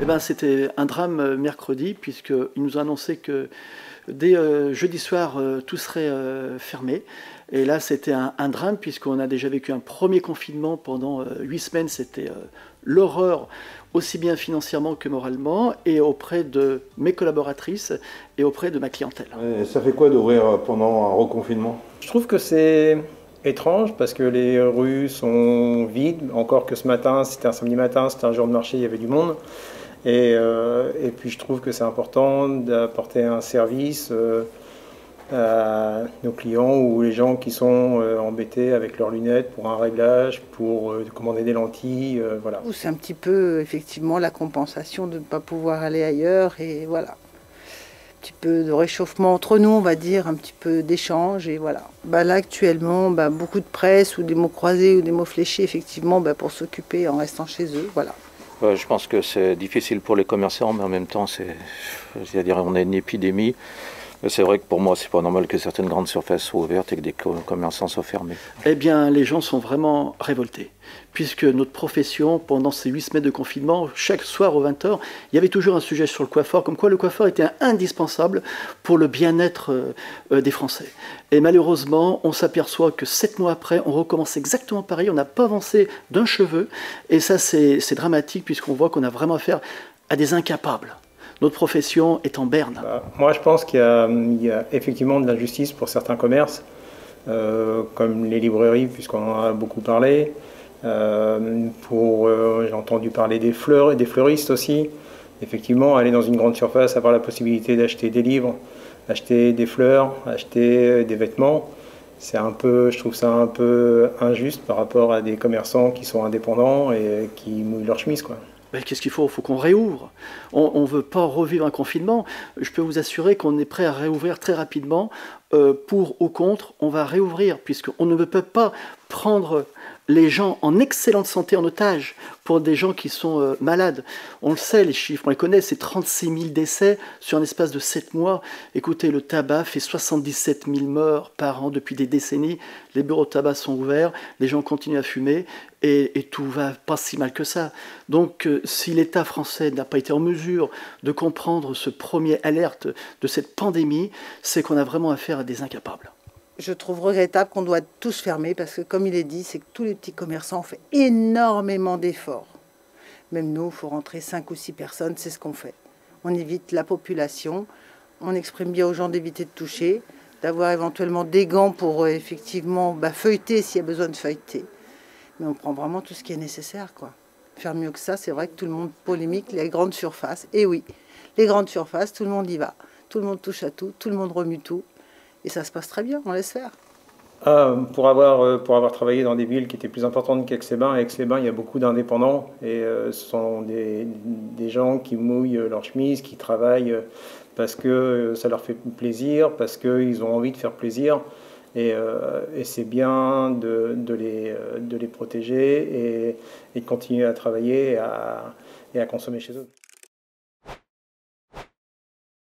Eh ben, c'était un drame mercredi, puisqu'il nous a annoncé que dès jeudi soir, tout serait fermé. Et là, c'était un drame, puisqu'on a déjà vécu un premier confinement pendant 8 semaines. C'était l'horreur, aussi bien financièrement que moralement, et auprès de mes collaboratrices et auprès de ma clientèle. Et ça fait quoi d'ouvrir pendant un reconfinement? Je trouve que c'est étrange parce que les rues sont vides. Encore que ce matin, c'était un samedi matin, c'était un jour de marché, il y avait du monde. Et puis je trouve que c'est important d'apporter un service à nos clients ou les gens qui sont embêtés avec leurs lunettes pour un réglage, pour commander des lentilles, voilà. C'est un petit peu effectivement la compensation de ne pas pouvoir aller ailleurs et voilà. Un petit peu de réchauffement entre nous, on va dire, un petit peu d'échange et voilà. Là actuellement, beaucoup de presse ou des mots croisés ou des mots fléchés effectivement pour s'occuper en restant chez eux, voilà. Je pense que c'est difficile pour les commerçants, mais en même temps, c'est-à-dire on a une épidémie. C'est vrai que pour moi, c'est pas normal que certaines grandes surfaces soient ouvertes et que des commerçants soient fermés. Eh bien, les gens sont vraiment révoltés, puisque notre profession, pendant ces 8 semaines de confinement, chaque soir aux 20 h, il y avait toujours un sujet sur le coiffeur, comme quoi le coiffeur était indispensable pour le bien-être des Français. Et malheureusement, on s'aperçoit que 7 mois après, on recommence exactement pareil, on n'a pas avancé d'un cheveu, et ça c'est dramatique, puisqu'on voit qu'on a vraiment affaire à des incapables. Notre profession est en berne. Moi, je pense qu'il y a effectivement de l'injustice pour certains commerces, comme les librairies, puisqu'on en a beaucoup parlé. J'ai entendu parler des fleurs et des fleuristes aussi. Effectivement, aller dans une grande surface, avoir la possibilité d'acheter des livres, acheter des fleurs, acheter des vêtements, je trouve ça un peu injuste par rapport à des commerçants qui sont indépendants et qui mouillent leur chemise, quoi. Qu'est-ce qu'il faut? Il faut qu'on réouvre. On ne veut pas revivre un confinement. Je peux vous assurer qu'on est prêt à réouvrir très rapidement. Pour ou contre, on va réouvrir, puisqu'on ne peut pas prendre les gens en excellente santé en otage pour des gens qui sont malades. On le sait, les chiffres, on les connaît, c'est 36 000 décès sur un espace de 7 mois. Écoutez, le tabac fait 77 000 morts par an depuis des décennies. Les bureaux de tabac sont ouverts, les gens continuent à fumer et tout va pas si mal que ça. Donc, si l'État français n'a pas été en mesure de comprendre ce premier alerte de cette pandémie, c'est qu'on a vraiment affaire à des incapables. Je trouve regrettable qu'on doit tous fermer parce que, comme il est dit, c'est que tous les petits commerçants ont fait énormément d'efforts. Même nous, il faut rentrer 5 ou 6 personnes, c'est ce qu'on fait. On évite la population, on exprime bien aux gens d'éviter de toucher, d'avoir éventuellement des gants pour effectivement feuilleter s'il y a besoin de feuilleter. Mais on prend vraiment tout ce qui est nécessaire, quoi. Faire mieux que ça, c'est vrai que tout le monde polémique, les grandes surfaces. Et oui, les grandes surfaces, tout le monde y va. Tout le monde touche à tout, tout le monde remue tout. Et ça se passe très bien, on laisse faire. Pour avoir travaillé dans des villes qui étaient plus importantes qu'Aix-les-Bains, à Aix-les-Bains, il y a beaucoup d'indépendants. Et ce sont des gens qui mouillent leur chemise, qui travaillent parce que ça leur fait plaisir, parce qu'ils ont envie de faire plaisir. Et c'est bien de les protéger et de continuer à travailler et à consommer chez eux.